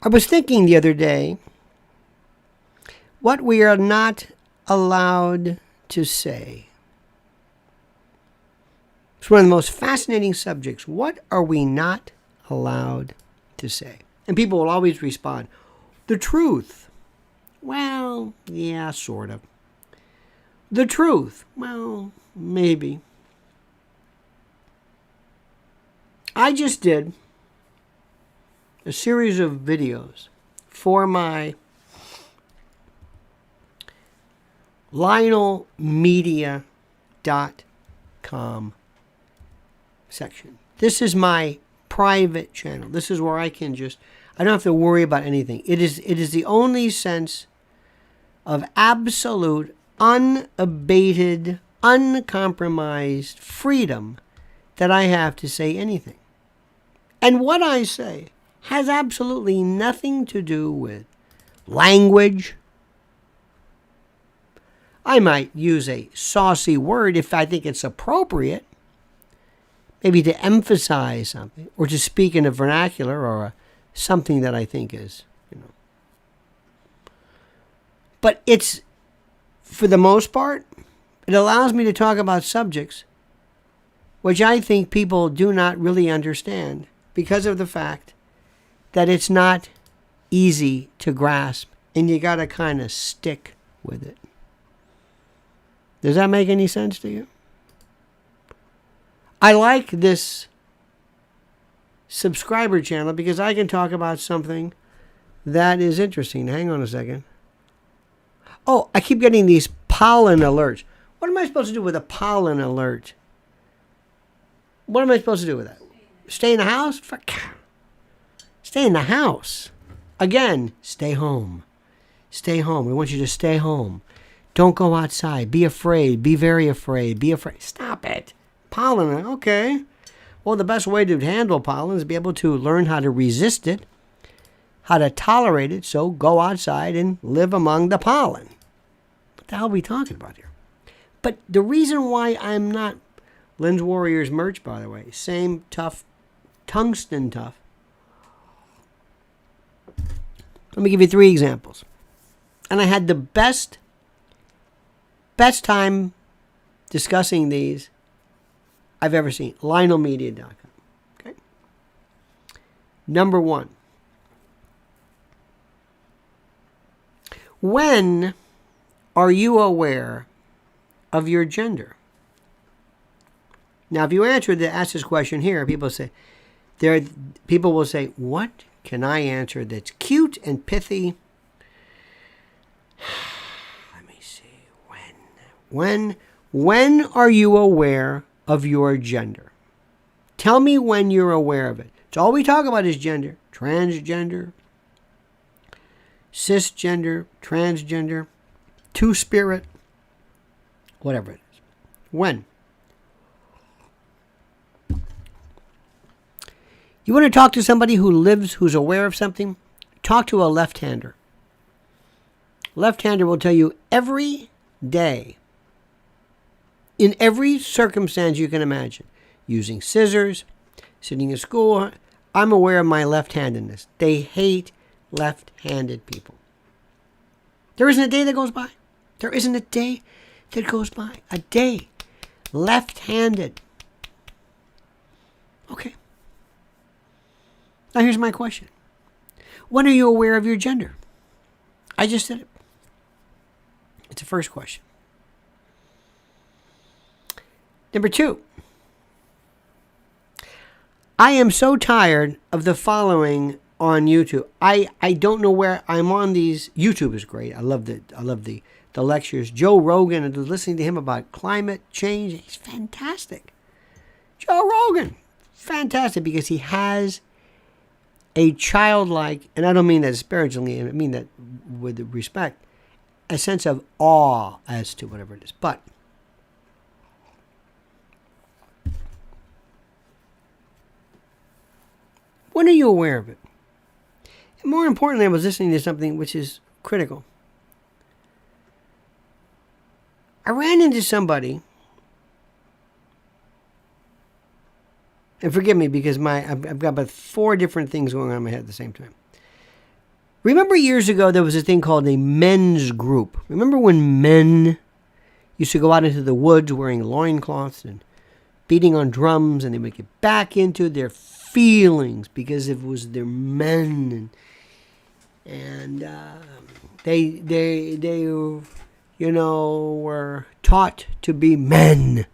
I was thinking the other day what we are not allowed to say. It's one of the most fascinating subjects. What are we not allowed to say? And people will always respond, the truth. Well, yeah, sort of. The truth. Well, maybe. I just did a series of videos for my LionelMedia.com section. This is my private channel. This is where I don't have to worry about anything. It is the only sense of absolute, unabated, uncompromised freedom that I have to say anything. And what I say has absolutely nothing to do with language. I might use a saucy word if I think it's appropriate, maybe to emphasize something or to speak in a vernacular or something that I think is, But it's, for the most part, it allows me to talk about subjects which I think people do not really understand because of the fact that it's not easy to grasp and you got to kind of stick with it. Does that make any sense to you? I like this subscriber channel because I can talk about something that is interesting. Hang on a second. Oh, I keep getting these pollen alerts. What am I supposed to do with a pollen alert? What am I supposed to do with that? Stay in the house? Stay in the house. Again, stay home. Stay home. We want you to stay home. Don't go outside. Be afraid. Be very afraid. Be afraid. Stop it. Pollen, okay. Well, the best way to handle pollen is to be able to learn how to resist it, how to tolerate it, so go outside and live among the pollen. What the hell are we talking about here? But the reason why I'm not Lynn's Warriors merch, by the way, same tough, tungsten tough. Let me give you 3 examples. And I had the best time discussing these I've ever seen. LionelMedia.com. Okay. Number 1. When are you aware of your gender? Now, if you ask this question here, people will say, what can I answer that's cute and pithy? Let me see. When are you aware of your gender? Tell me when you're aware of it. It's all we talk about is gender. Transgender, cisgender, transgender, two-spirit, whatever it is. When? You want to talk to somebody who's aware of something? Talk to a left-hander. Left-hander will tell you every day, in every circumstance you can imagine, using scissors, sitting in school, I'm aware of my left-handedness. They hate left-handed people. There isn't a day that goes by. There isn't a day that goes by. A day. Left-handed. Okay. Now here's my question. When are you aware of your gender? I just said it. It's the first question. Number 2. I am so tired of the following on YouTube. I don't know where I'm on these. YouTube is great. I love the lectures. Joe Rogan, and listening to him about climate change. He's fantastic. Joe Rogan. Fantastic because he has a childlike, and I don't mean that disparagingly, I mean that with respect, a sense of awe as to whatever it is. But when are you aware of it? And more importantly, I was listening to something which is critical. I ran into somebody, and forgive me because I've got about 4 different things going on in my head at the same time. Remember years ago there was a thing called a men's group. Remember when men used to go out into the woods wearing loincloths and beating on drums, and they would get back into their feelings because it was their men, and they were taught to be men,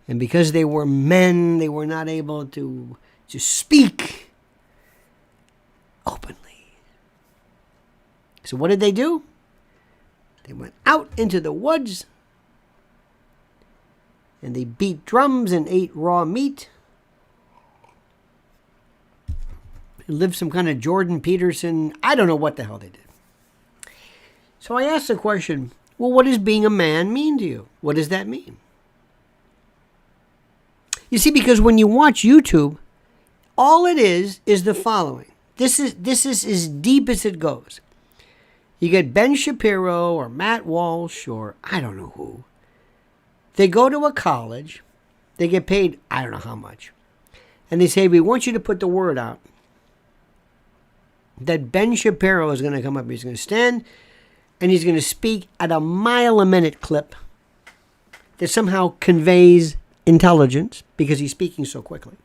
and because they were men, they were not able to speak openly. So what did they do? They went out into the woods and they beat drums and ate raw meat. And lived some kind of Jordan Peterson. I don't know what the hell they did. So I asked the question, well, what does being a man mean to you? What does that mean? You see, because when you watch YouTube, all it is the following. This is as deep as it goes. You get Ben Shapiro or Matt Walsh or I don't know who. They go to a college. They get paid I don't know how much. And they say, we want you to put the word out that Ben Shapiro is going to come up. He's going to stand and he's going to speak at a mile-a-minute clip that somehow conveys intelligence because he's speaking so quickly.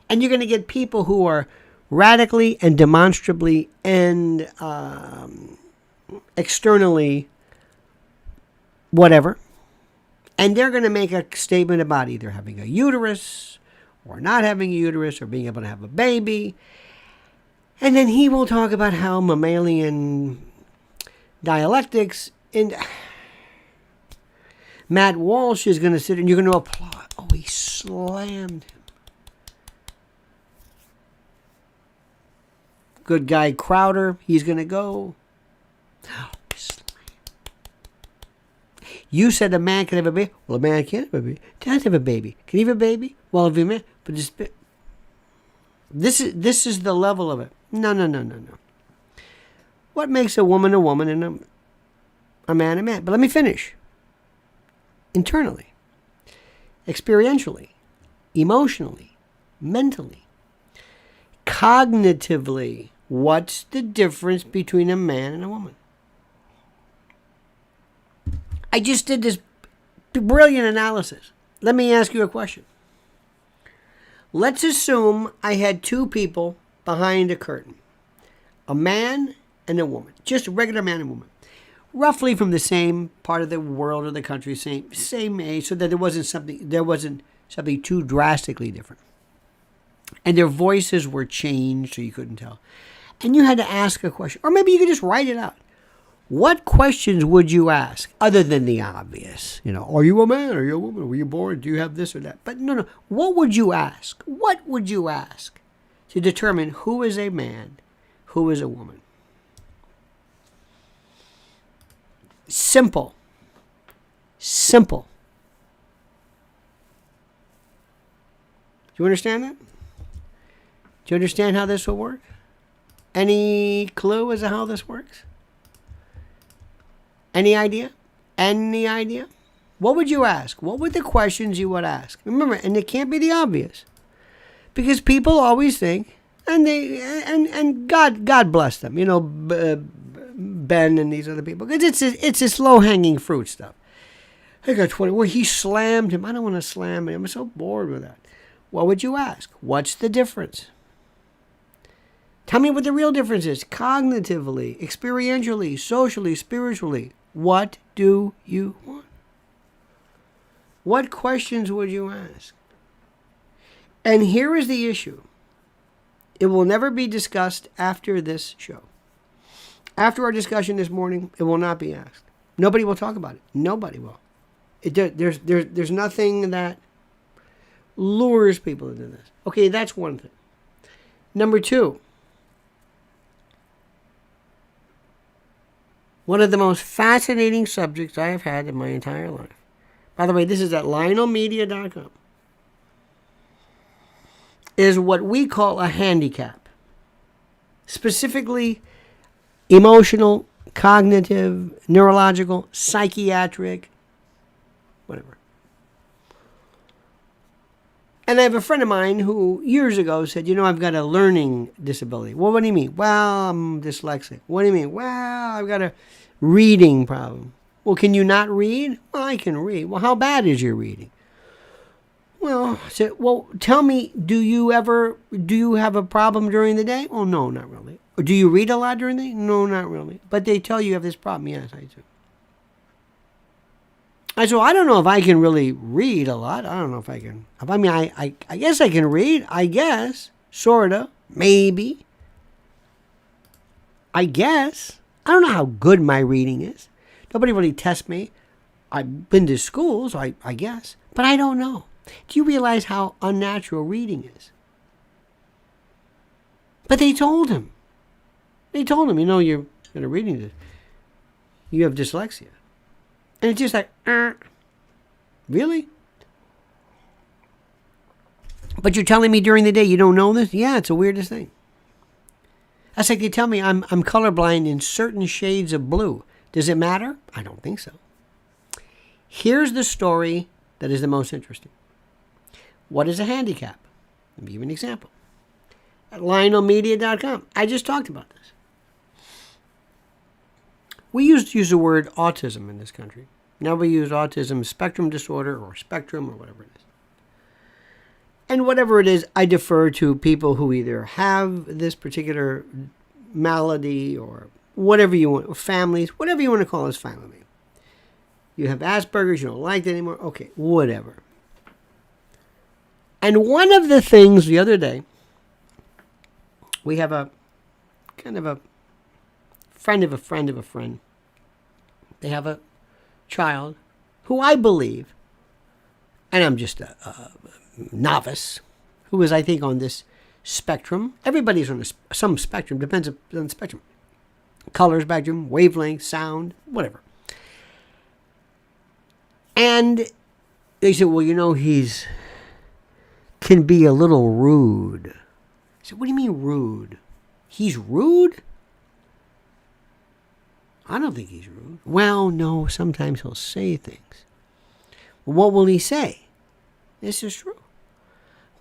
And you're going to get people who are radically and demonstrably and externally whatever, and they're going to make a statement about either having a uterus or not having a uterus or being able to have a baby, and then he will talk about how mammalian dialectics, and Matt Walsh is going to sit and you're going to applaud. Oh, he slammed him. Good guy Crowder, he's going to go. You said a man can have a baby. Well, a man can't have a baby. Can't have a baby. Can he have a baby? Well, if a man, but this is the level of it. No. What makes a woman and a man a man? But let me finish. Internally, experientially, emotionally, mentally, cognitively, what's the difference between a man and a woman? I just did this brilliant analysis. Let me ask you a question. Let's assume I had two people behind a curtain, a man and a woman, just a regular man and woman, roughly from the same part of the world or the country, same age, so that there wasn't something too drastically different. And their voices were changed so you couldn't tell. And you had to ask a question, or maybe you could just write it out. What questions would you ask other than the obvious? Are you a man? Are you a woman? Were you born? Do you have this or that? But no. What would you ask? What would you ask to determine who is a man, who is a woman? Simple. Do you understand that? Do you understand how this will work? Any clue as to how this works? Any idea? What would you ask? What were the questions you would ask? Remember, and it can't be the obvious, because people always think, and God bless them, Ben and these other people, because it's this low hanging fruit stuff. I got 20. Well, he slammed him. I don't want to slam him. I'm so bored with that. What would you ask? What's the difference? Tell me what the real difference is. Cognitively, experientially, socially, spiritually. What do you want? What questions would you ask? And here is the issue. It will never be discussed after this show. After our discussion this morning, it will not be asked. Nobody will talk about it. Nobody will. There's nothing that lures people into this. Okay, that's one thing. Number two. One of the most fascinating subjects I have had in my entire life. By the way, this is at lionelmedia.com. Is what we call a handicap. Specifically, emotional, cognitive, neurological, psychiatric, whatever. And I have a friend of mine who years ago said, I've got a learning disability. Well, what do you mean? Well, I'm dyslexic. What do you mean? Well, I've got a reading problem. Well, can you not read? Well, I can read. Well, how bad is your reading? Well, tell me, do you have a problem during the day? Oh, no, not really. Or do you read a lot during the day? No, not really. But they tell you have this problem. Yes, I do. I don't know if I can really read a lot. I don't know if I can. I guess I can read. I guess. Sorta. Maybe. I guess. I don't know how good my reading is. Nobody really tests me. I've been to school, so I guess. But I don't know. Do you realize how unnatural reading is? But they told him. You've got a reading. You have dyslexia. And it's just like, really? But you're telling me during the day you don't know this? Yeah, it's the weirdest thing. That's like they tell me I'm colorblind in certain shades of blue. Does it matter? I don't think so. Here's the story that is the most interesting. What is a handicap? Let me give you an example. At LionelMedia.com, I just talked about this. We used to use the word autism in this country. Now we use autism spectrum disorder or spectrum or whatever it is. And whatever it is, I defer to people who either have this particular malady or whatever you want, or families, whatever you want to call us, fine with me. You have Asperger's, you don't like it anymore, okay, whatever. And one of the things the other day, we have a kind of a friend of a friend of a friend. They have a child who I believe, and I'm just a novice, who is, I think, on this spectrum. Everybody's on some spectrum, depends on the spectrum. Color spectrum, wavelength, sound, whatever. And they said, well, he's can be a little rude. I said, what do you mean rude? He's rude? I don't think he's rude. Well, no, sometimes he'll say things. Well, what will he say? This is true.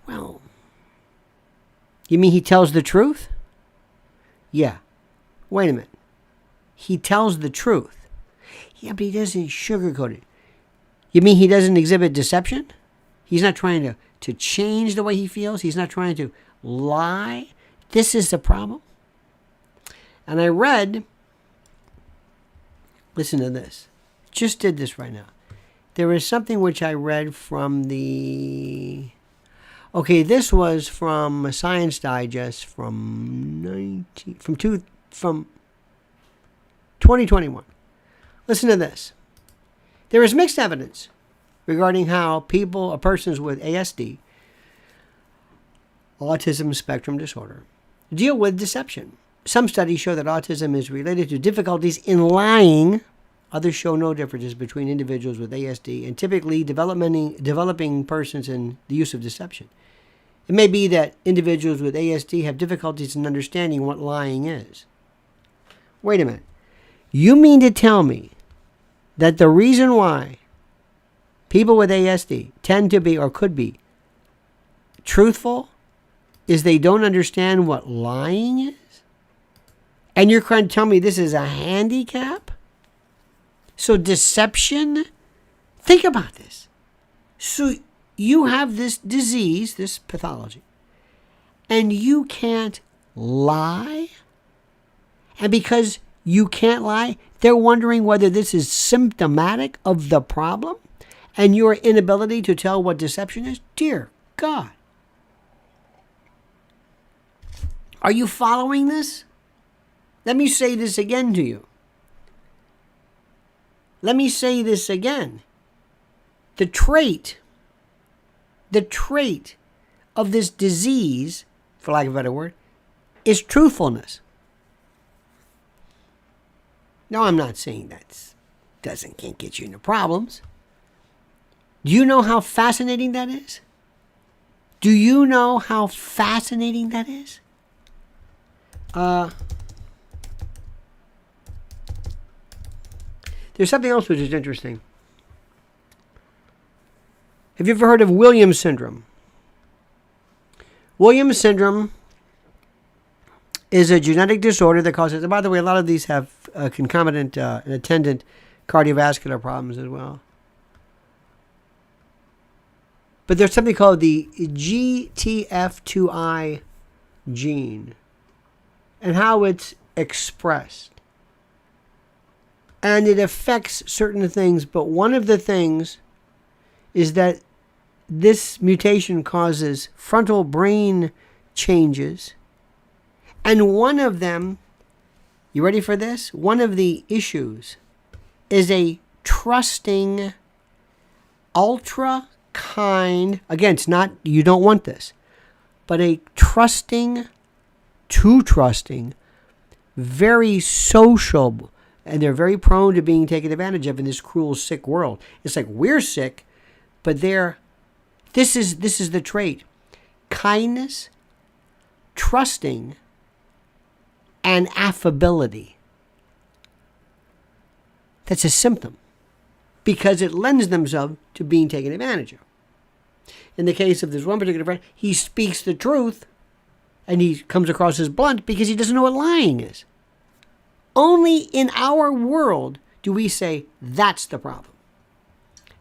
Well, you mean he tells the truth? Yeah. Wait a minute. He tells the truth. Yeah, but he doesn't sugarcoat it. You mean he doesn't exhibit deception? He's not trying to change the way he feels? He's not trying to lie? This is the problem. And I read, listen to this. Just did this right now. There is something which I read from this was from a Science Digest from 2021. Listen to this. There is mixed evidence regarding how persons with ASD, autism spectrum disorder, deal with deception. Some studies show that autism is related to difficulties in lying. Others show no differences between individuals with ASD and typically developing persons in the use of deception. It may be that individuals with ASD have difficulties in understanding what lying is. Wait a minute. You mean to tell me that the reason why people with ASD tend to be or could be truthful is they don't understand what lying is? And you're trying to tell me this is a handicap? So deception, think about this. So you have this disease, this pathology, and you can't lie? And because you can't lie, they're wondering whether this is symptomatic of the problem and your inability to tell what deception is? Dear God. Are you following this? Let me say this again to you. Let me say this again. The trait of this disease, for lack of a better word, is truthfulness. Now, I'm not saying that can't get you into problems. Do you know how fascinating that is? Do you know how fascinating that is? There's something else which is interesting. Have you ever heard of Williams syndrome? Williams syndrome is a genetic disorder that causes, and by the way, a lot of these have concomitant and attendant cardiovascular problems as well. But there's something called the GTF2I gene and how it's expressed. And it affects certain things, but one of the things is that this mutation causes frontal brain changes. And one of them, you ready for this? One of the issues is a trusting, ultra kind, again, it's not, you don't want this, but a trusting, too trusting, very social, and they're very prone to being taken advantage of in this cruel, sick world. It's like we're sick, but this is the trait. Kindness, trusting, and affability. That's a symptom because it lends themselves to being taken advantage of. In the case of this one particular friend, he speaks the truth and he comes across as blunt because he doesn't know what lying is. Only in our world do we say that's the problem.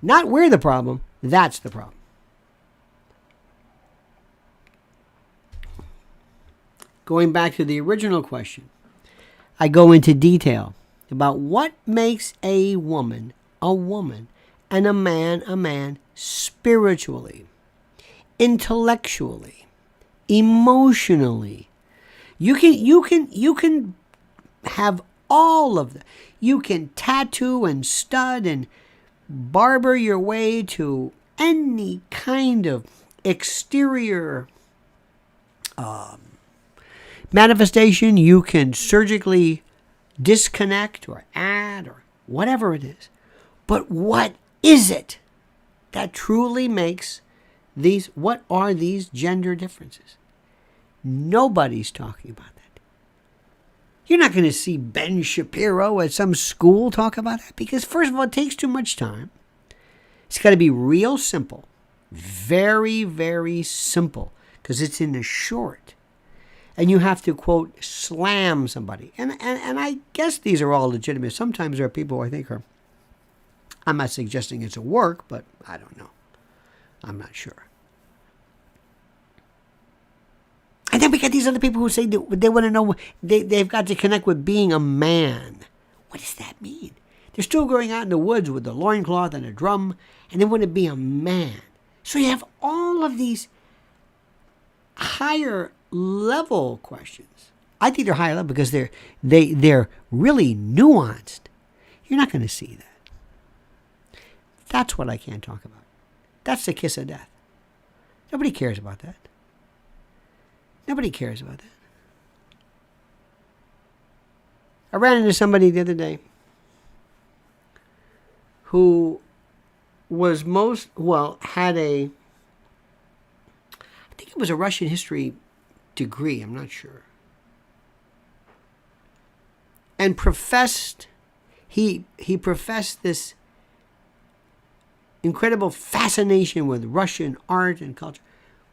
Not we're the problem, that's the problem. Going back to the original question, I go into detail about what makes a woman and a man spiritually, intellectually, emotionally. You can have all of that. You can tattoo and stud and barber your way to any kind of exterior manifestation. You can surgically disconnect or add or whatever it is. But what is it that truly makes these, what are these gender differences? Nobody's talking about that. You're not going to see Ben Shapiro at some school talk about that because, first of all, it takes too much time. It's got to be real simple. Very, very simple because it's in a short. And you have to, quote, slam somebody. And I guess these are all legitimate. Sometimes there are people who I think are, I'm not suggesting it's a work, but I don't know. I'm not sure. And then we get these other people who say they want to know, they've got to connect with being a man. What does that mean? They're still going out in the woods with a loincloth and a drum, and they want to be a man. So you have all of these higher level questions. I think they're higher level because they're really nuanced. You're not going to see that. That's what I can't talk about. That's the kiss of death. Nobody cares about that. Nobody cares about that. I ran into somebody the other day who was had a, I think it was a Russian history degree, I'm not sure. And professed, he professed this incredible fascination with Russian art and culture.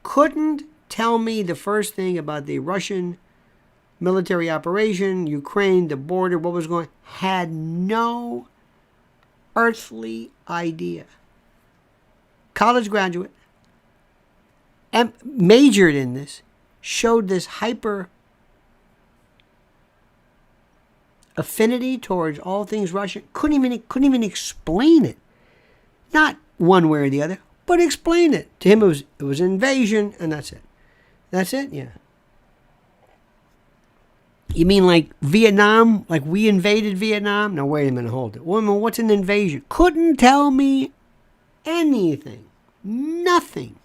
Couldn't tell me the first thing about the Russian military operation, Ukraine, the border, what was going on. Had no earthly idea. College graduate, and majored in this, showed this hyper affinity towards all things Russian. Couldn't even explain it. Not one way or the other, but explain it. To him, it was an invasion, and that's it. That's it? Yeah. You mean like Vietnam? Like we invaded Vietnam? No, wait a minute, hold it. Well, what's an invasion? Couldn't tell me anything. Nothing.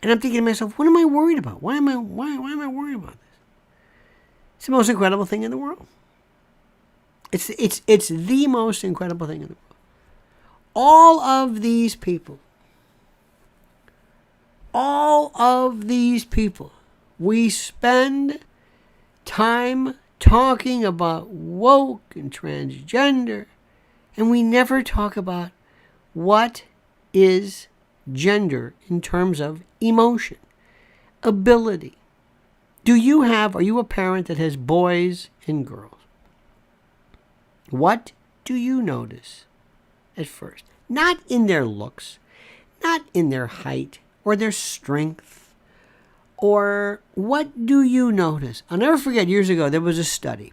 And I'm thinking to myself, what am I worried about? Why am I worried about this? It's the most incredible thing in the world. It's the most incredible thing in the world. All of these people, we spend time talking about woke and transgender, and we never talk about what is gender in terms of emotion, ability. Are you a parent that has boys and girls? What do you notice at first? Not in their looks, not in their height or their strength, or what do you notice? I'll never forget, years ago, there was a study,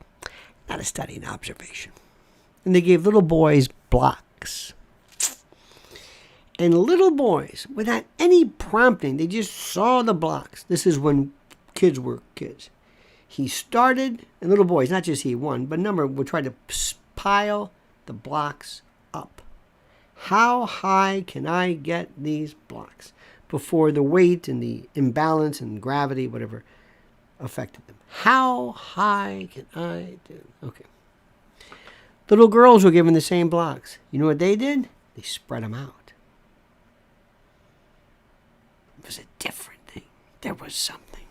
not a study, an observation, and they gave little boys blocks. And little boys, without any prompting, they just saw the blocks. This is when kids were kids. He started, and little boys, not just he, one, but a number would try to pile the blocks up. How high can I get these blocks before the weight and the imbalance and gravity, whatever, affected them? How high can I do? Okay. Little girls were given the same blocks. You know what they did? They spread them out. It was a different thing. There was something.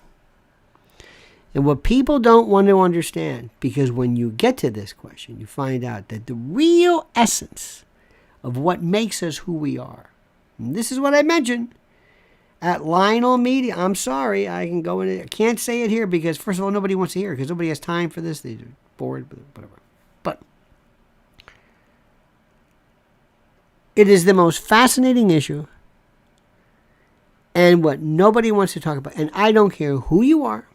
And what people don't want to understand, because when you get to this question, you find out that the real essence of what makes us who we are, and this is what I mentioned at Lionel Media. I'm sorry, I can go in it. I can't say it here because, first of all, nobody wants to hear it because nobody has time for this. They're bored, whatever. But it is the most fascinating issue and what nobody wants to talk about. And I don't care who you are.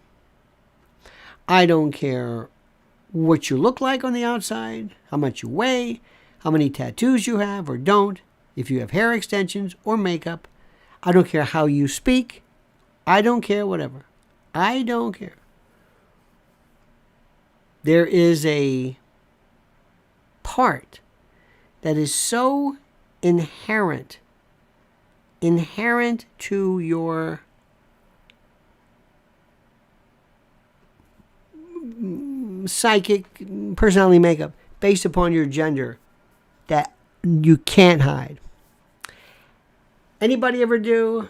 I don't care what you look like on the outside, how much you weigh, how many tattoos you have or don't, if you have hair extensions or makeup. I don't care how you speak. I don't care, whatever. I don't care. There is a part that is so inherent to your psychic personality makeup based upon your gender that you can't hide. Anybody ever do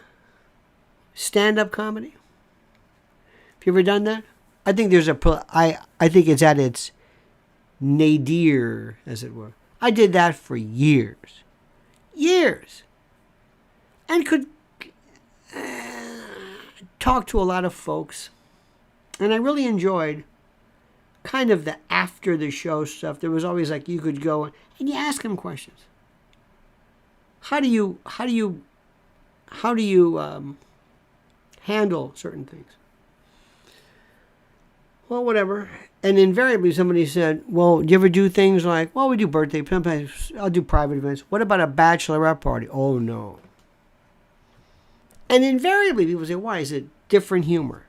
stand-up comedy? Have you ever done that? I think I think it's at its nadir, as it were. I did that for years, and could talk to a lot of folks, and I really enjoyed kind of the after the show stuff. There was always like you could go and you ask them questions. How do you handle certain things? Well, whatever. And invariably somebody said, well, do you ever do things like, well, we do birthday, sometimes I'll do private events. What about a bachelorette party? Oh, no. And invariably people say, why? Is it different humor?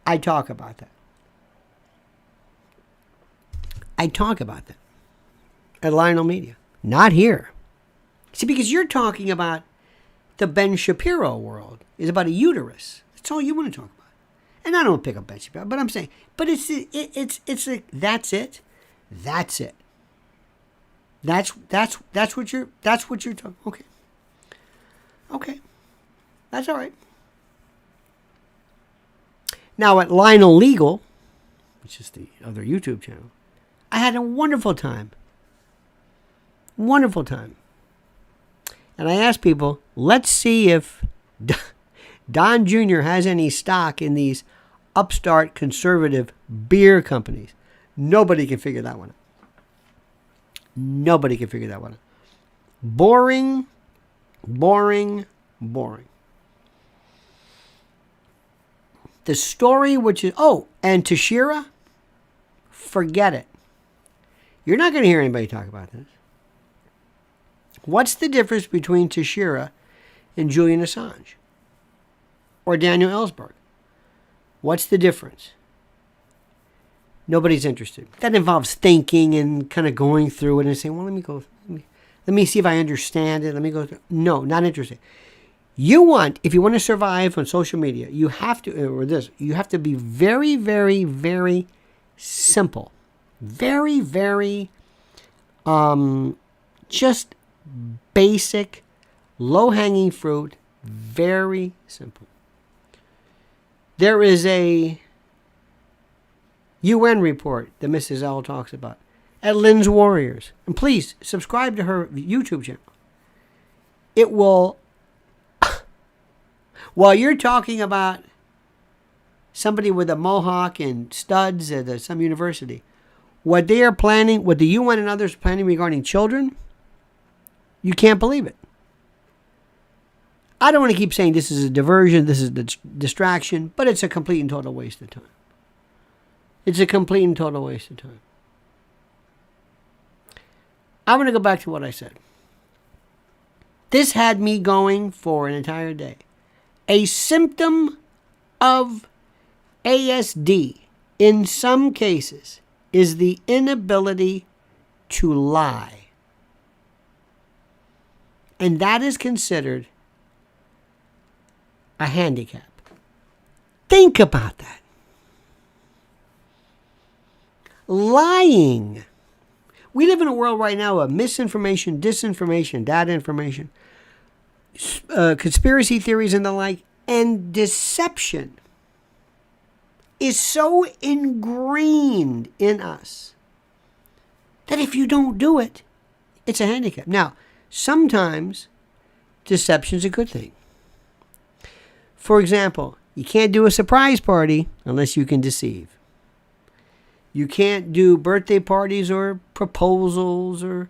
I talk about that. At Lionel Media. Not here. See, because you're talking about the Ben Shapiro world. It's about a uterus. That's all you want to talk about. And I don't pick up Ben Shapiro, but I'm saying, but that's it. That's it. That's what you're talking. Okay. That's all right. Now at Lionel Legal, which is the other YouTube channel, I had a wonderful time. And I asked people, let's see if Don Jr. has any stock in these upstart conservative beer companies. Nobody can figure that one out. Boring. The story, which is, and Tashira, forget it. You're not going to hear anybody talk about this. What's the difference between Tashira and Julian Assange? Or Daniel Ellsberg? What's the difference? Nobody's interested. That involves thinking and kind of going through it and saying, well, let me see if I understand it. Let me go through. No, not interested. If you want to survive on social media, you have to be very, very, very simple. Very, very, just basic, low-hanging fruit, very simple. There is a UN report that Mrs. L talks about at Lynn's Warriors. And please subscribe to her YouTube channel. it will, while you're talking about somebody with a mohawk and studs at some university, what they are planning, what the UN and others are planning regarding children, you can't believe it. I don't want to keep saying this is a diversion, this is a distraction, but it's a complete and total waste of time. It's a complete and total waste of time. I'm going to go back to what I said. This had me going for an entire day. A symptom of ASD, in some cases, is the inability to lie. And that is considered a handicap. Think about that. Lying. We live in a world right now of misinformation, disinformation, data information, conspiracy theories and the like, and deception is so ingrained in us that if you don't do it, it's a handicap. Now, sometimes deception's a good thing. For example, you can't do a surprise party unless you can deceive. You can't do birthday parties or proposals or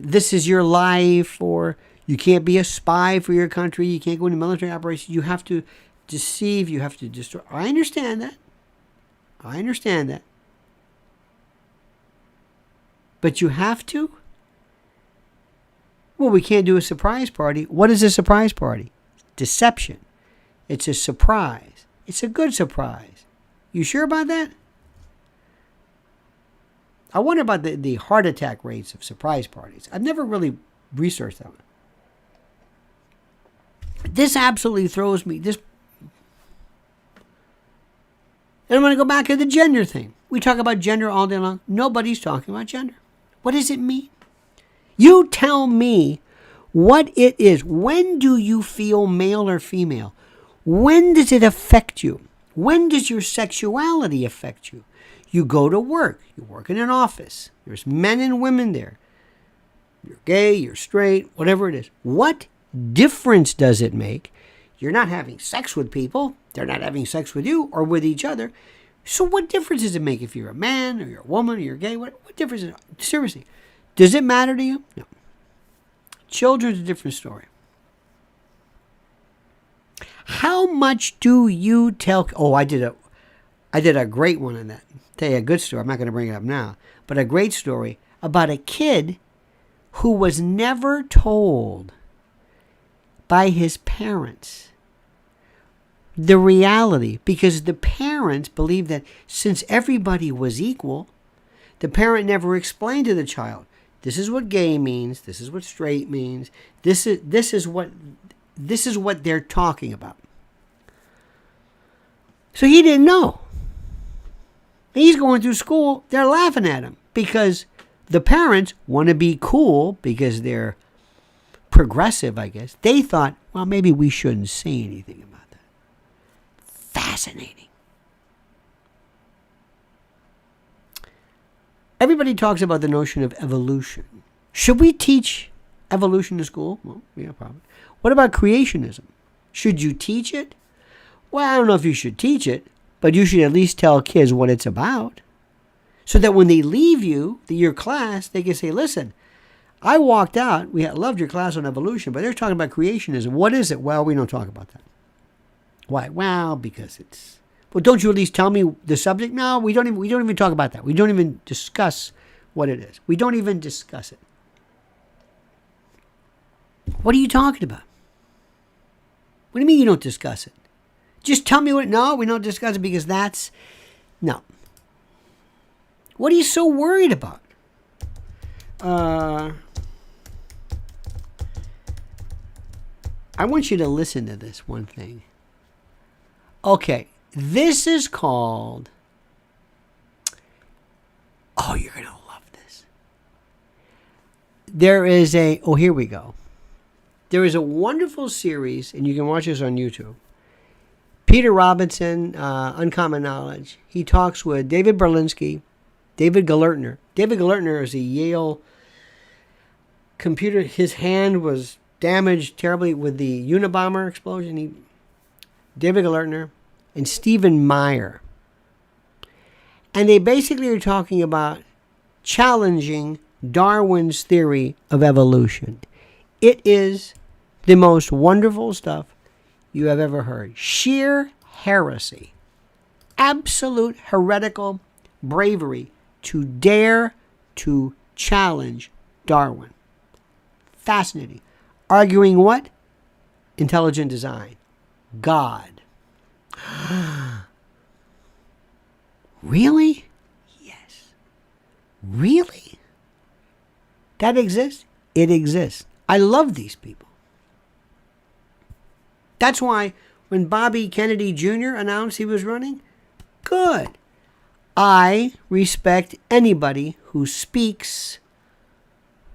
this is your life, or you can't be a spy for your country. You can't go into military operations. You have to deceive. You have to destroy. I understand that. But you have to? Well, we can't do a surprise party. What is a surprise party? Deception. It's a surprise. It's a good surprise. You sure about that? I wonder about the heart attack rates of surprise parties. I've never really researched that one. This absolutely throws me. And I'm going to go back to the gender thing. We talk about gender all day long. Nobody's talking about gender. What does it mean? You tell me what it is. When do you feel male or female? When does it affect you? When does your sexuality affect you? You go to work. You work in an office. There's men and women there. You're gay, you're straight, whatever it is. What difference does it make? You're not having sex with people. They're not having sex with you or with each other. So what difference does it make if you're a man or you're a woman or you're gay? What difference is it? Seriously, does it matter to you? No. Children's a different story. How much do you tell? Oh, I did a great one on that. Tell you a good story. I'm not going to bring it up now, but a great story about a kid who was never told by his parents the reality, because the parents believed that since everybody was equal, the parent never explained to the child, this is what gay means, this is what straight means, this is what they're talking about. So he didn't know. He's going through school, they're laughing at him because the parents want to be cool because they're progressive, I guess. They thought, well, maybe we shouldn't say anything about that. Fascinating. Everybody talks about the notion of evolution. Should we teach evolution in school? Well, yeah, probably. What about creationism? Should you teach it? Well, I don't know if you should teach it, but you should at least tell kids what it's about, so that when they leave your class, they can say, listen, I walked out, we loved your class on evolution, but they're talking about creationism. What is it? Well, we don't talk about that. Why? Well, because it's... Well, don't you at least tell me the subject? No, we don't even talk about that. We don't even discuss what it is. We don't even discuss it. What are you talking about? What do you mean you don't discuss it? Just tell me what... No, we don't discuss it because that's... No. What are you so worried about? I want you to listen to this one thing. Okay, this is called... Oh, you're going to love this. There is a... Oh, here we go. There is a wonderful series, and you can watch this on YouTube. Peter Robinson, Uncommon Knowledge. He talks with David Berlinski, David Galertner. David Galertner is a Yale computer, his hand was damaged terribly with the Unabomber explosion. David Galertner and Stephen Meyer. And they basically are talking about challenging Darwin's theory of evolution. It is the most wonderful stuff you have ever heard. Sheer heresy. Absolute heretical bravery to dare to challenge Darwin. Fascinating. Arguing what? Intelligent design. God. Really? Yes. Really? That exists? It exists. I love these people. That's why when Bobby Kennedy Jr. announced he was running, good. I respect anybody who speaks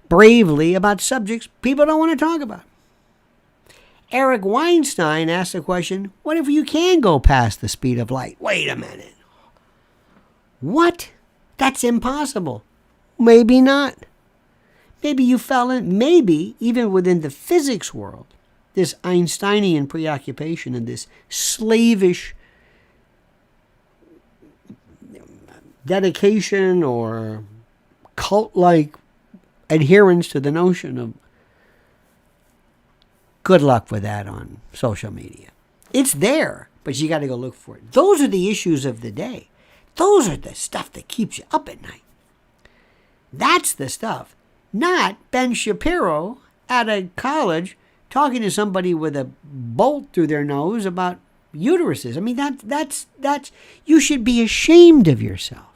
bravely about subjects people don't want to talk about. Eric Weinstein asked the question, what if you can go past the speed of light? Wait a minute. What? That's impossible. Maybe not. Maybe you fell in, maybe even within the physics world, this Einsteinian preoccupation and this slavish dedication or cult-like adherence to the notion of good luck with that on social media. It's there, but you got to go look for it. Those are the issues of the day. Those are the stuff that keeps you up at night. That's the stuff. Not Ben Shapiro at a college talking to somebody with a bolt through their nose about uteruses. I mean, that's you should be ashamed of yourself.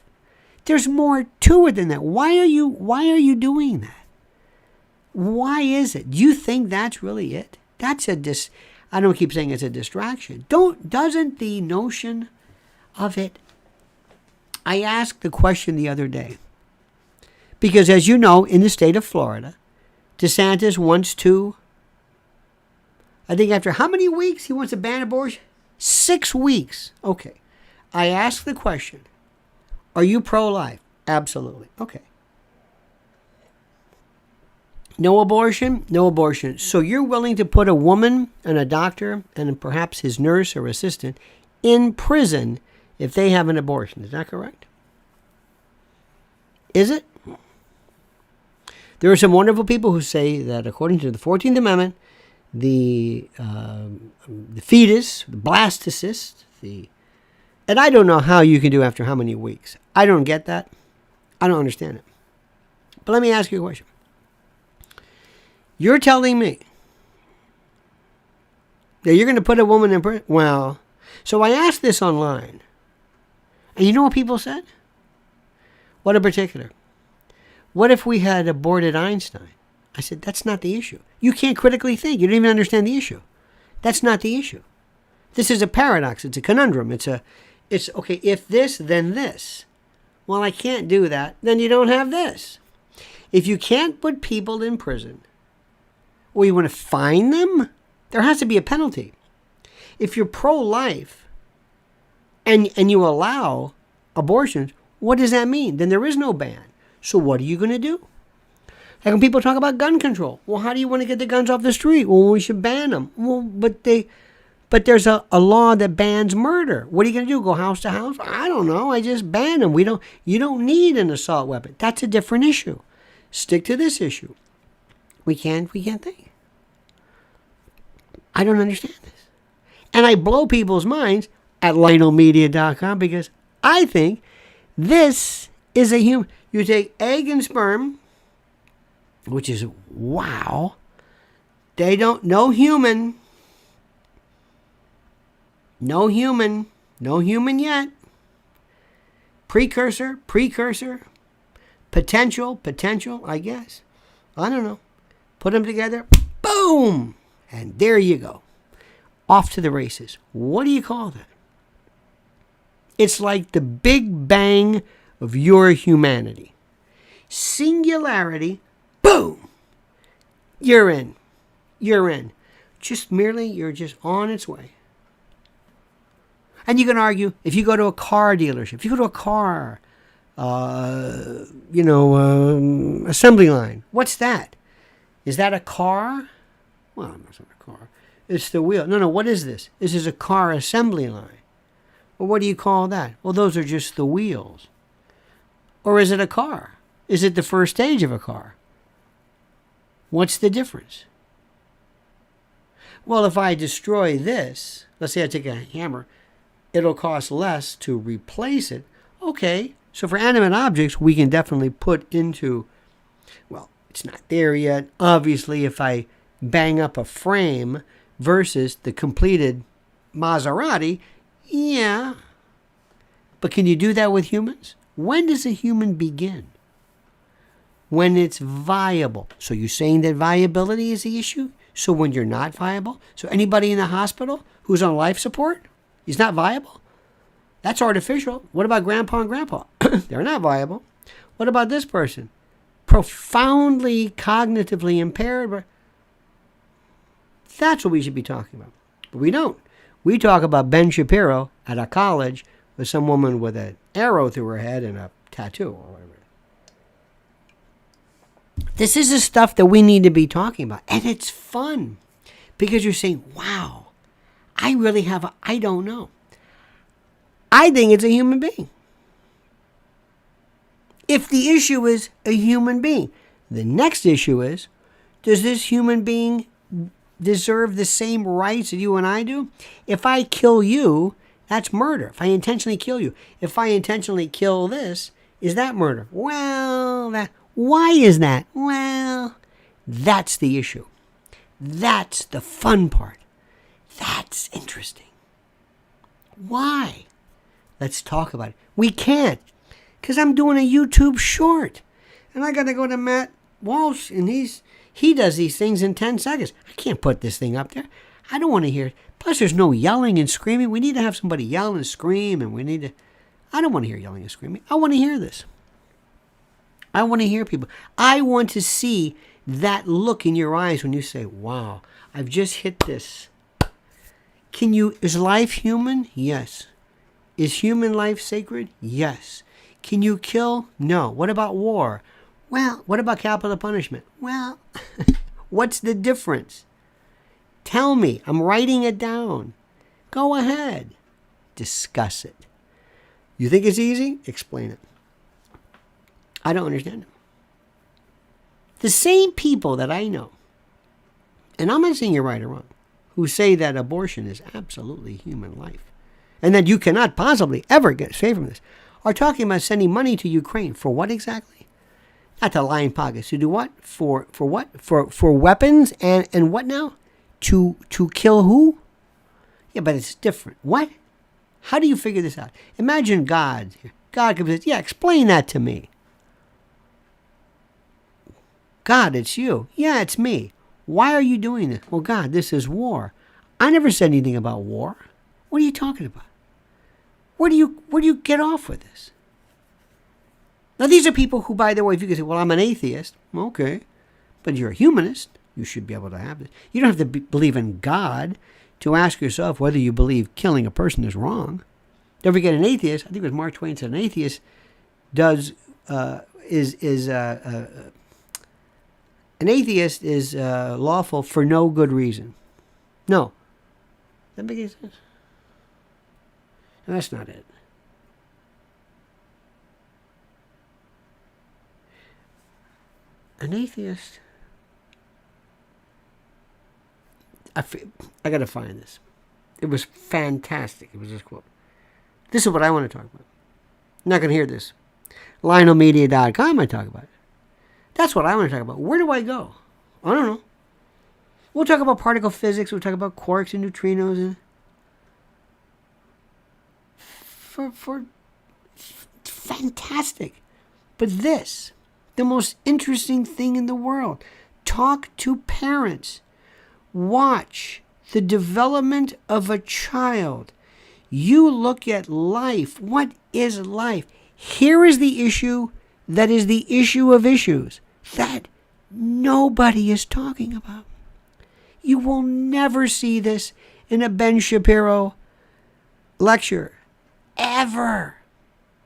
There's more to it than that. Why are you doing that? Why is it? Do you think that's really it? I don't keep saying it's a distraction. Doesn't the notion of it? I asked the question the other day. Because as you know, in the state of Florida, DeSantis wants to, I think after how many weeks he wants to ban abortion? 6 weeks. Okay. I asked the question, are you pro-life? Absolutely. Okay. No abortion? No abortion. So you're willing to put a woman and a doctor and perhaps his nurse or assistant in prison if they have an abortion. Is that correct? Is it? There are some wonderful people who say that according to the 14th Amendment, the fetus, the blastocyst, and I don't know how you can do after how many weeks. I don't get that. I don't understand it. But let me ask you a question. You're telling me that you're going to put a woman in prison? Well, so I asked this online. And you know what people said? What in particular? What if we had aborted Einstein? I said, that's not the issue. You can't critically think. You don't even understand the issue. That's not the issue. This is a paradox. It's a conundrum. It's okay, if this, then this. Well, I can't do that. Then you don't have this. If you can't put people in prison, or you want to fine them, there has to be a penalty. If you're pro-life and you allow abortions, what does that mean? Then there is no ban. So what are you going to do? Like when people talk about gun control, well, how do you want to get the guns off the street? Well, we should ban them. Well, but there's a law that bans murder. What are you going to do? Go house to house? I don't know. I just ban them. You don't need an assault weapon. That's a different issue. Stick to this issue. We can't think. I don't understand this. And I blow people's minds at LionelMedia.com because I think this is a human. You take egg and sperm, which is, wow. No human yet. Precursor, potential, I guess. I don't know. Put them together, boom, and there you go. Off to the races. What do you call that? It's like the Big Bang of your humanity. Singularity, boom. You're in. You're just on its way. And you can argue, if you go to a car dealership, if you go to a car, assembly line, what's that? Is that a car? Well, it's not a car. It's the wheel. No, what is this? This is a car assembly line. Well, what do you call that? Well, those are just the wheels. Or is it a car? Is it the first stage of a car? What's the difference? Well, if I destroy this, let's say I take a hammer, it'll cost less to replace it. Okay, so for animate objects, we can definitely put into, well, it's not there yet. Obviously, if I bang up a frame versus the completed Maserati, yeah. But can you do that with humans? When does a human begin? When it's viable. So you're saying that viability is the issue? So when you're not viable? So anybody in the hospital who's on life support, he's not viable? That's artificial. What about grandpa and grandpa? They're not viable. What about this person? Profoundly cognitively impaired. That's what we should be talking about. But we don't. We talk about Ben Shapiro at a college with some woman with an arrow through her head and a tattoo or whatever. This is the stuff that we need to be talking about. And it's fun because you're saying, wow, I really have I don't know. I think it's a human being. If the issue is a human being, the next issue is, does this human being deserve the same rights that you and I do? If I kill you, that's murder. If I intentionally kill you. If I intentionally kill this, is that murder? Well, why is that? Well, that's the issue. That's the fun part. That's interesting. Why? Let's talk about it. We can't, because I'm doing a YouTube short. And I got to go to Matt Walsh, and he does these things in 10 seconds. I can't put this thing up there. I don't want to hear it. Plus, there's no yelling and screaming. We need to have somebody yell and scream, and I don't want to hear yelling and screaming. I want to hear this. I want to hear people. I want to see that look in your eyes when you say, wow, I've just hit this. Is life human? Yes. Is human life sacred? Yes. Can you kill? No. What about war? Well, what about capital punishment? Well, what's the difference? Tell me. I'm writing it down. Go ahead. Discuss it. You think it's easy? Explain it. I don't understand it. The same people that I know, and I'm not saying you're right or wrong, who say that abortion is absolutely human life, and that you cannot possibly ever get saved from this, are talking about sending money to Ukraine. For what exactly? Not to line pockets. To do what? For what? For weapons and what now? To kill who? Yeah, but it's different. What? How do you figure this out? Imagine God. God comes and says, yeah, explain that to me. God, it's you. Yeah, it's me. Why are you doing this? Well, God, this is war. I never said anything about war. What are you talking about? Where do you get off with this? Now, these are people who, by the way, if you can say, well, I'm an atheist. Okay. But you're a humanist. You should be able to have this. You don't have to believe in God to ask yourself whether you believe killing a person is wrong. Don't forget, an atheist, I think it was Mark Twain said, an atheist an atheist is lawful for no good reason. No. Does that make any sense? No, that's not it. An atheist. I got to find this. It was fantastic. It was this quote. This is what I want to talk about. You're not going to hear this. LionelMedia.com I talk about it. That's what I want to talk about. Where do I go? I don't know. We'll talk about particle physics. We'll talk about quarks and neutrinos. And for fantastic. But this, the most interesting thing in the world. Talk to parents. Watch the development of a child. You look at life. What is life? Here is the issue that is the issue of issues that nobody is talking about. You will never see this in a Ben Shapiro lecture. Ever.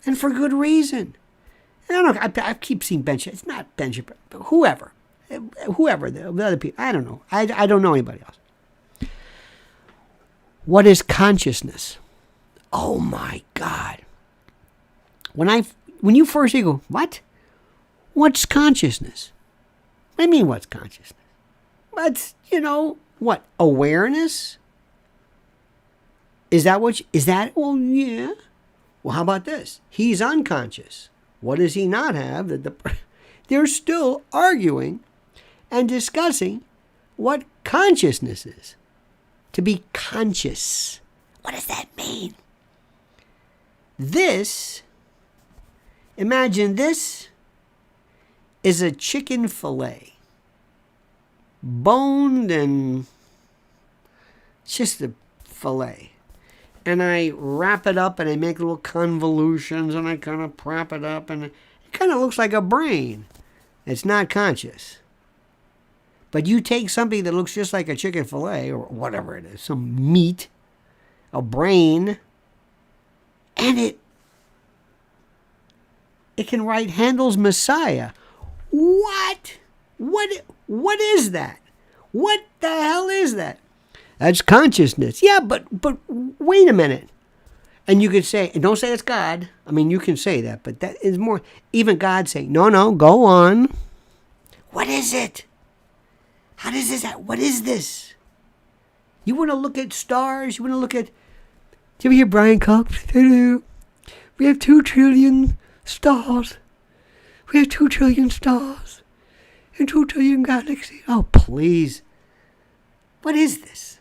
And for good reason. I don't know. I keep seeing Ben Shapiro. It's not Ben Shapiro. But whoever. Whoever, the other people. I don't know. I don't know anybody else. What is consciousness? Oh my God. When you first go, what? What's consciousness? What do you mean, what's consciousness? What's, what? Awareness? Is that well, yeah. Well, how about this? He's unconscious. What does he not have? They're still arguing and discussing what consciousness is. To be conscious. What does that mean? Imagine this is a chicken fillet. Boned and just a fillet. And I wrap it up and I make little convolutions and I kind of prop it up and it kind of looks like a brain. It's not conscious. But you take something that looks just like a chicken fillet or whatever it is, some meat, a brain, and it can write Handel's Messiah. What? What is that? What the hell is that? That's consciousness. Yeah, but wait a minute. And you could say, and don't say it's God. I mean, you can say that, but that is more, even God saying, no, go on. What is it? How does this happen? What is this? You want to look at stars? You want to look at, do you ever hear Brian Cox? We have 2 trillion stars. We have 2 trillion stars. And 2 trillion galaxies. Oh, please. What is this?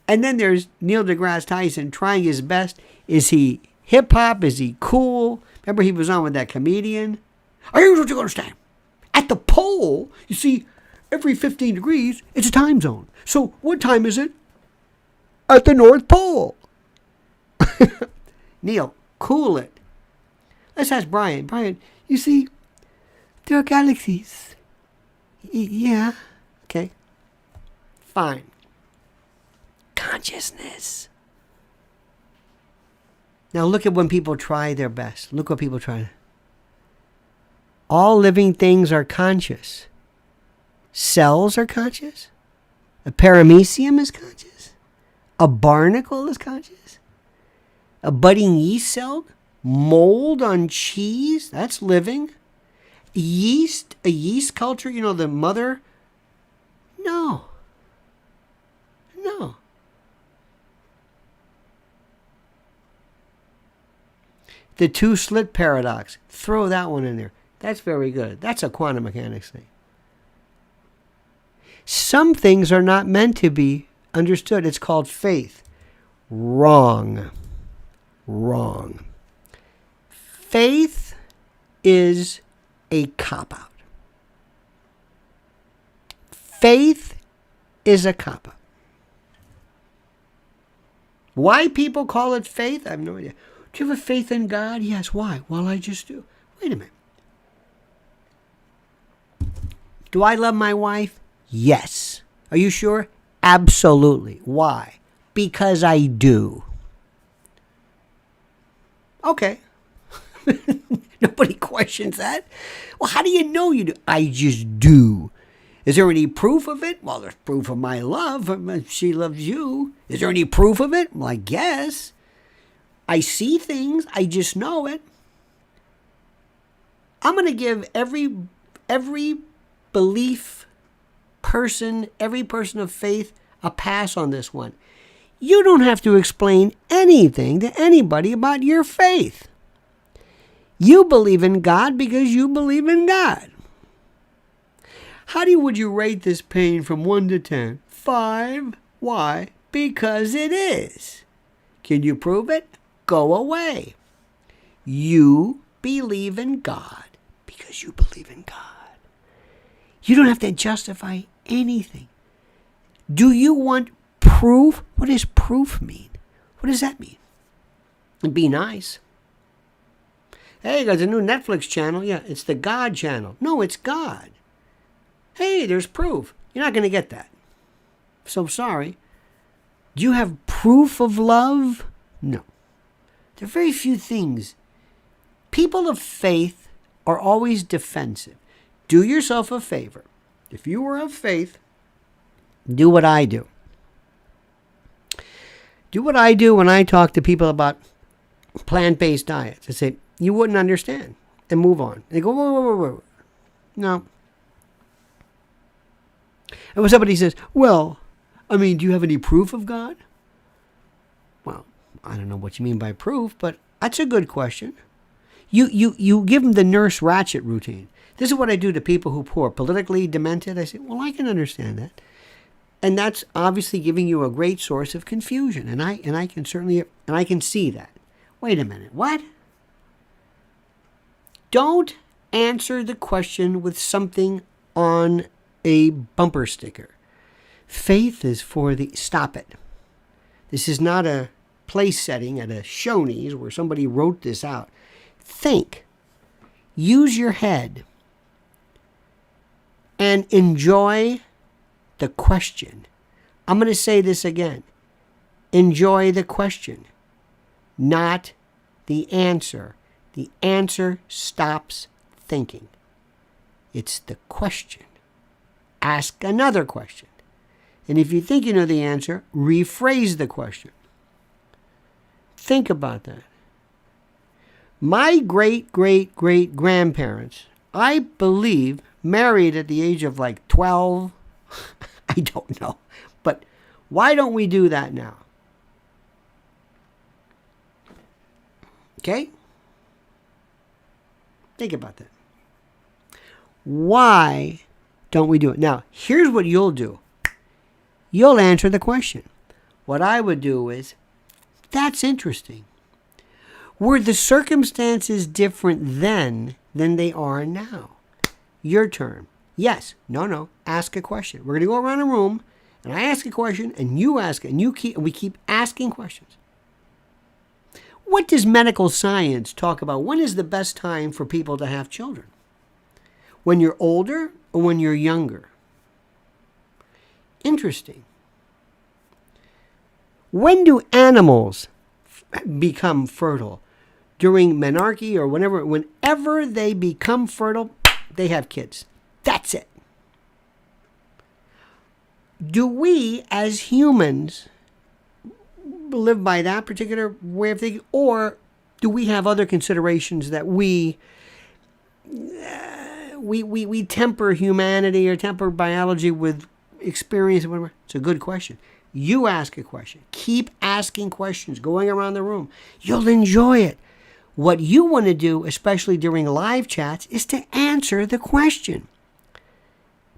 And then there's Neil deGrasse Tyson trying his best. Is he hip hop? Is he cool? Remember he was on with that comedian? Here's what you understand. At the pole, you see, every 15 degrees, it's a time zone. So what time is it? At the North Pole. Neil, cool it. Let's ask Brian. Brian, you see, there are galaxies. Yeah. Okay. Fine. Consciousness. Now look at when people try their best. Look what people try. All living things are conscious. Cells are conscious. A paramecium is conscious. A barnacle is conscious. A budding yeast cell. Mold on cheese. That's living. A yeast culture, the mother. No. The 2-slit paradox. Throw that one in there. That's very good. That's a quantum mechanics thing. Some things are not meant to be understood. It's called faith. Wrong. Faith is a cop-out. Faith is a cop-out. Why people call it faith, I have no idea. Do you have a faith in God? Yes. Why? Well, I just do. Wait a minute. Do I love my wife? Yes. Are you sure? Absolutely. Why? Because I do. Okay. Nobody questions that. Well, how do you know you do? I just do. Is there any proof of it? Well, there's proof of my love. She loves you. Is there any proof of it? Well, I guess. I see things. I just know it. I'm going to give every belief person, every person of faith, a pass on this one. You don't have to explain anything to anybody about your faith. You believe in God because you believe in God. Would you rate this pain from 1 to 10? 5. Why? Because it is. Can you prove it? Go away. You believe in God because you believe in God. You don't have to justify anything. Do you want proof? What does proof mean? What does that mean? Be nice. Hey, there's a new Netflix channel. Yeah, it's the God channel. No, it's God. Hey, there's proof. You're not going to get that. So sorry. Do you have proof of love? No. There are very few things. People of faith are always defensive. Do yourself a favor. If you are of faith, do what I do. Do what I do when I talk to people about plant-based diets. I say, you wouldn't understand, and move on. They go, whoa. No. And when somebody says, well, I mean, do you have any proof of God? Well, I don't know what you mean by proof, but that's a good question. You give them the Nurse Ratched routine. This is what I do to people who are politically demented. I say, well, I can understand that. And that's obviously giving you a great source of confusion. And I can see that. Wait a minute, what? Don't answer the question with something on a bumper sticker. Faith is for the... Stop it. This is not a place setting at a Shoney's where somebody wrote this out. Think. Use your head. And enjoy the question. I'm going to say this again. Enjoy the question, not the answer. The answer stops thinking. It's the question. Ask another question. And if you think you know the answer, rephrase the question. Think about that. My great-great-great-grandparents, I believe, married at the age of like 12. I don't know. But why don't we do that now? Okay? Think about that. Why don't we do it? Now, here's what you'll do. You'll answer the question. What I would do is, that's interesting. Were the circumstances different then than they are now? Your turn. Yes. No. Ask a question. We're going to go around a room, and I ask a question, and you ask it, and we keep asking questions. What does medical science talk about? When is the best time for people to have children? When you're older or when you're younger? Interesting. When do animals become fertile? During menarche or whenever they become fertile, they have kids. That's it. Do we as humans live by that particular way of thinking, or do we have other considerations that we temper humanity or temper biology with experience or whatever? It's a good question. You ask a question. Keep asking questions, going around the room. You'll enjoy it. What you want to do, especially during live chats, is to answer the question.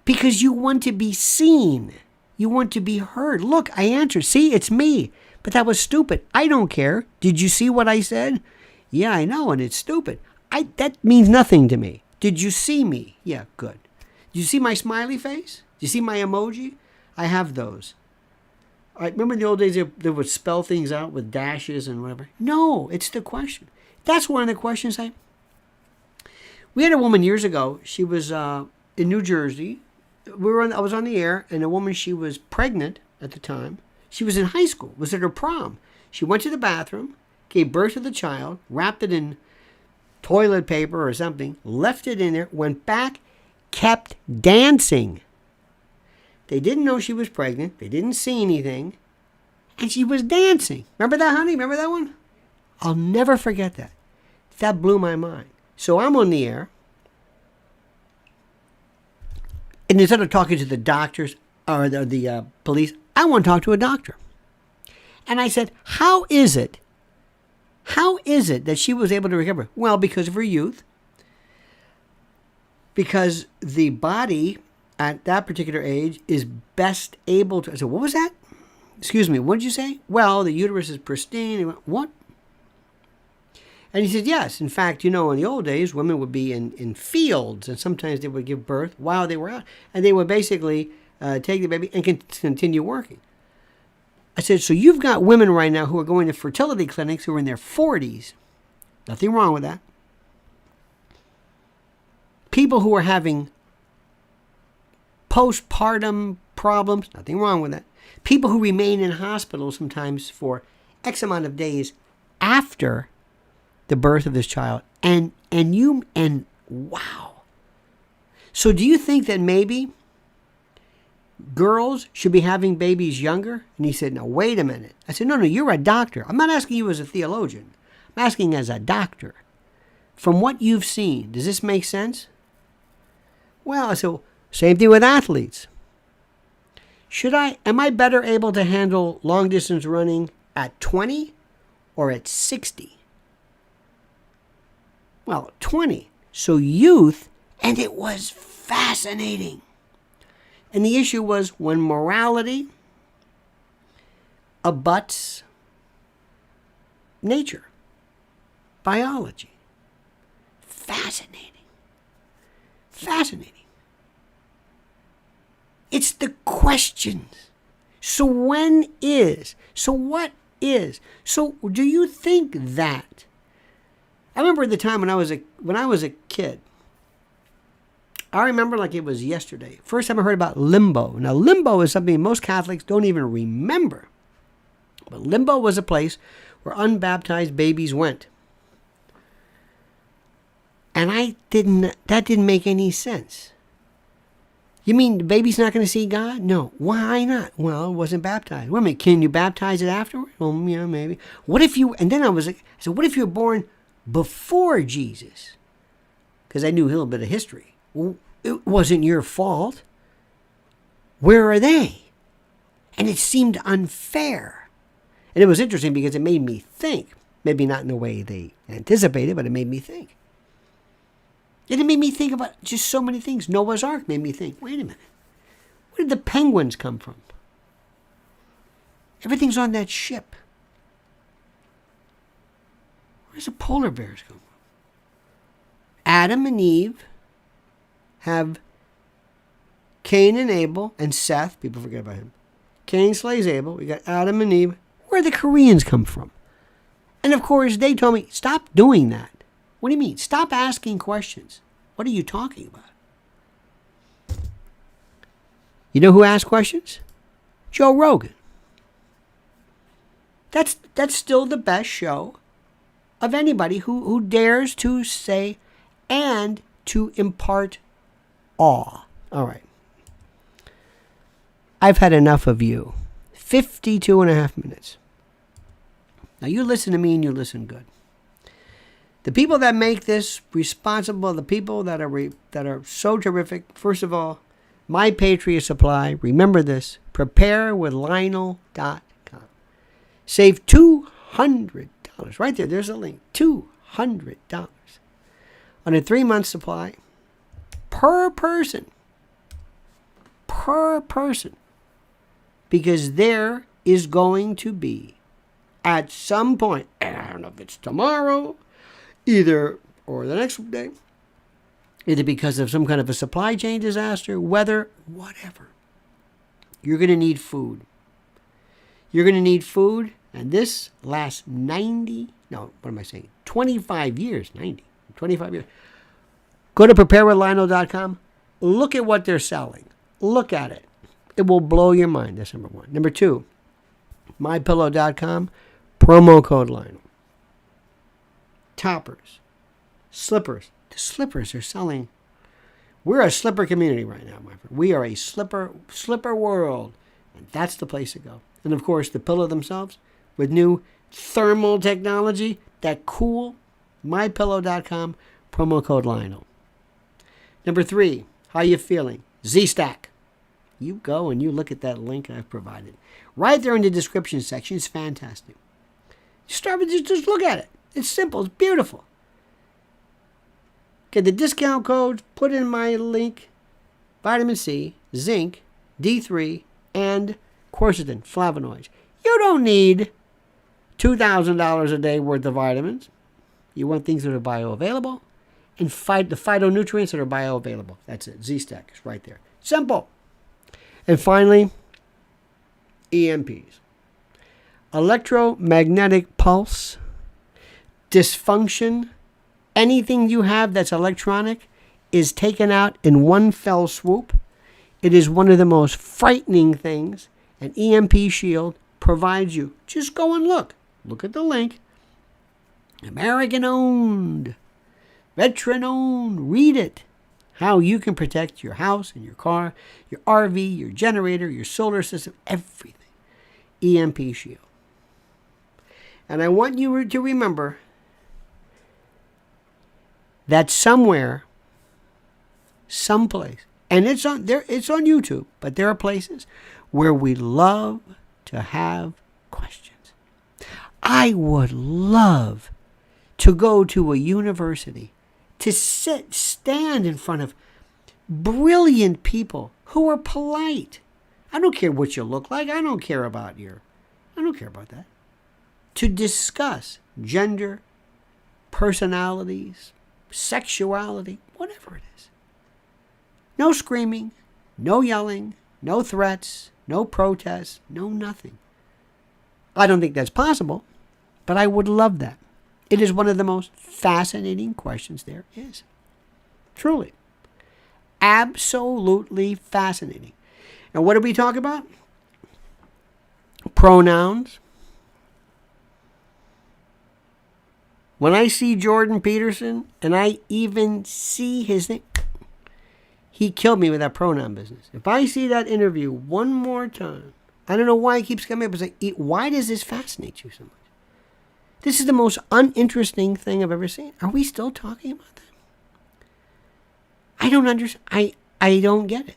Because you want to be seen. You want to be heard. Look, I answered. See, it's me. But that was stupid. I don't care. Did you see what I said? Yeah, I know, and it's stupid. That means nothing to me. Did you see me? Yeah, good. Did you see my smiley face? Did you see my emoji? I have those. I remember in the old days they would spell things out with dashes and whatever. No, it's the question. That's one of the questions we had a woman years ago. She was in New Jersey. I was on the air, and a woman, she was pregnant at the time. She was in high school, was at her prom. She went to the bathroom, gave birth to the child, wrapped it in toilet paper or something, left it in there, went back, kept dancing. They didn't know she was pregnant. They didn't see anything. And she was dancing. Remember that, honey? Remember that one? I'll never forget that. That blew my mind. So I'm on the air. And instead of talking to the doctors or the police, I want to talk to a doctor. And I said, how is it that she was able to recover? Well, because of her youth. Because the body at that particular age is best able to... I said, what was that? Excuse me, what did you say? Well, the uterus is pristine. He went, what? And he said, yes. In fact, in the old days, women would be in fields, and sometimes they would give birth while they were out. And they would basically take the baby and continue working. I said, so you've got women right now who are going to fertility clinics who are in their 40s. Nothing wrong with that. People who are having postpartum problems. Nothing wrong with that. People who remain in hospitals sometimes for X amount of days after the birth of this child. And Wow. So do you think that maybe girls should be having babies younger? And he said, no, wait a minute. I said, no, you're a doctor. I'm not asking you as a theologian. I'm asking as a doctor. From what you've seen, does this make sense? Well, I said, same thing with athletes. Am I better able to handle long distance running at 20 or at 60? Well, 20. So youth, and it was fascinating. And the issue was when morality abuts nature, biology. Fascinating. Fascinating. It's the questions. So what is? So do you think that? I remember the time when I was a kid. I remember like it was yesterday. First time I heard about limbo. Now, limbo is something most Catholics don't even remember. But limbo was a place where unbaptized babies went. And that didn't make any sense. You mean the baby's not going to see God? No. Why not? Well, it wasn't baptized. Wait a minute, can you baptize it afterward? Well, yeah, maybe. And then I said, what if you're born before Jesus? Because I knew a little bit of history. Well, it wasn't your fault. Where are they? And it seemed unfair. And it was interesting because it made me think. Maybe not in the way they anticipated, but it made me think. And it made me think about just so many things. Noah's Ark made me think, wait a minute. Where did the penguins come from? Everything's on that ship. Where's the polar bears come from? Adam and Eve have Cain and Abel and Seth. People forget about him. Cain slays Abel. We got Adam and Eve. Where did the Koreans come from? And of course, they told me, stop doing that. What do you mean? Stop asking questions. What are you talking about? You know who asked questions? Joe Rogan. That's still the best show of anybody who dares to say and to impart awe. All right. I've had enough of you. 52 and a half minutes. Now you listen to me and you listen good. The people that make this responsible, the people that are so terrific, first of all, My Patriot Supply, remember this, preparewithlionel.com. Save $200. Right there, there's a link. $200 on a 3-month supply per person. Per person. Because there is going to be, at some point, I don't know if it's tomorrow, or the next day, either because of some kind of a supply chain disaster, weather, whatever. You're going to need food. You're going to need food, and this lasts 25 years. 25 years. Go to preparewithlionel.com. Look at what they're selling. Look at it. It will blow your mind. That's number one. Number two, mypillow.com, promo code Lionel. Toppers, slippers. The slippers are selling. We're a slipper community right now, my friend. We are a slipper world. And that's the place to go. And of course, the pillow themselves with new thermal technology, that cool, mypillow.com, promo code Lionel. Number three, how you feeling? Z-Stack. You go and you look at that link I've provided. Right there in the description section. It's fantastic. Start with just look at it. It's simple. It's beautiful. Get the discount code. Put in my link. Vitamin C, zinc, D3, and quercetin, flavonoids. You don't need $2,000 a day worth of vitamins. You want things that are bioavailable and the phytonutrients that are bioavailable. That's it. Z-Stack is right there. Simple. And finally, EMPs. Electromagnetic pulse, dysfunction, anything you have that's electronic is taken out in one fell swoop. It is one of the most frightening things an EMP shield provides you. Just go and look. Look at the link. American owned. Veteran-owned. Read it. How you can protect your house and your car, your RV, your generator, your solar system, everything. EMP Shield. And I want you to remember that somewhere, someplace, and it's on YouTube, but there are places where we love to have questions. I would love to go to a university, to stand in front of brilliant people who are polite. I don't care what you look like. I don't care about that. To discuss gender, personalities, sexuality, whatever it is. No screaming, no yelling, no threats, no protests, no nothing. I don't think that's possible, but I would love that. It is one of the most fascinating questions there is. Truly. Absolutely fascinating. And what do we talk about? Pronouns. When I see Jordan Peterson, and I even see his name, he killed me with that pronoun business. If I see that interview one more time, I don't know why it keeps coming up. It's like, why does this fascinate you so much? This is the most uninteresting thing I've ever seen. Are we still talking about that? I don't understand. I don't get it.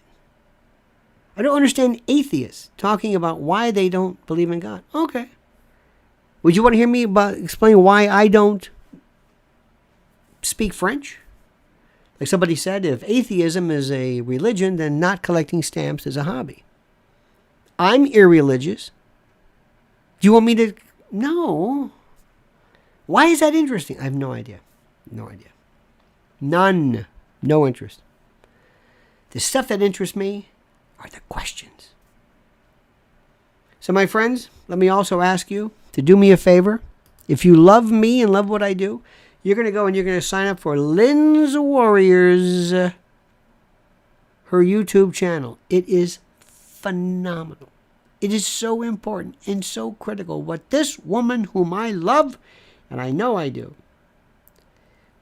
I don't understand atheists talking about why they don't believe in God. Okay. Would you want to hear me explain why I don't speak French? Like somebody said, if atheism is a religion, then not collecting stamps is a hobby. I'm irreligious. Do you want me to? No. Why is that interesting? I have no idea. No idea. None. No interest. The stuff that interests me are the questions. So my friends, let me also ask you to do me a favor. If you love me and love what I do, you're going to go and you're going to sign up for Lynn's Warriors, her YouTube channel. It is phenomenal. It is so important and so critical what this woman whom I love, and I know I do,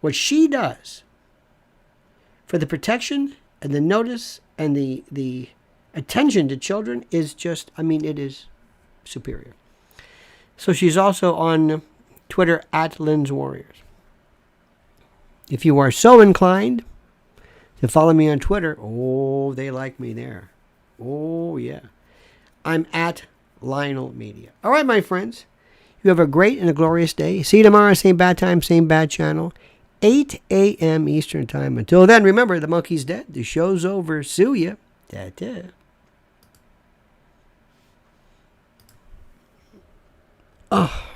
what she does for the protection and the notice and the attention to children is just, it is superior. So she's also on Twitter at Lynn's Warriors. If you are so inclined to follow me on Twitter, oh, they like me there. Oh, yeah. I'm at Lionel Media. All right, my friends. You have a great and a glorious day. See you tomorrow, same bad time, same bad channel, 8 a.m. Eastern Time. Until then, remember, the monkey's dead. The show's over. Sue ya. Ta-ta. Oh.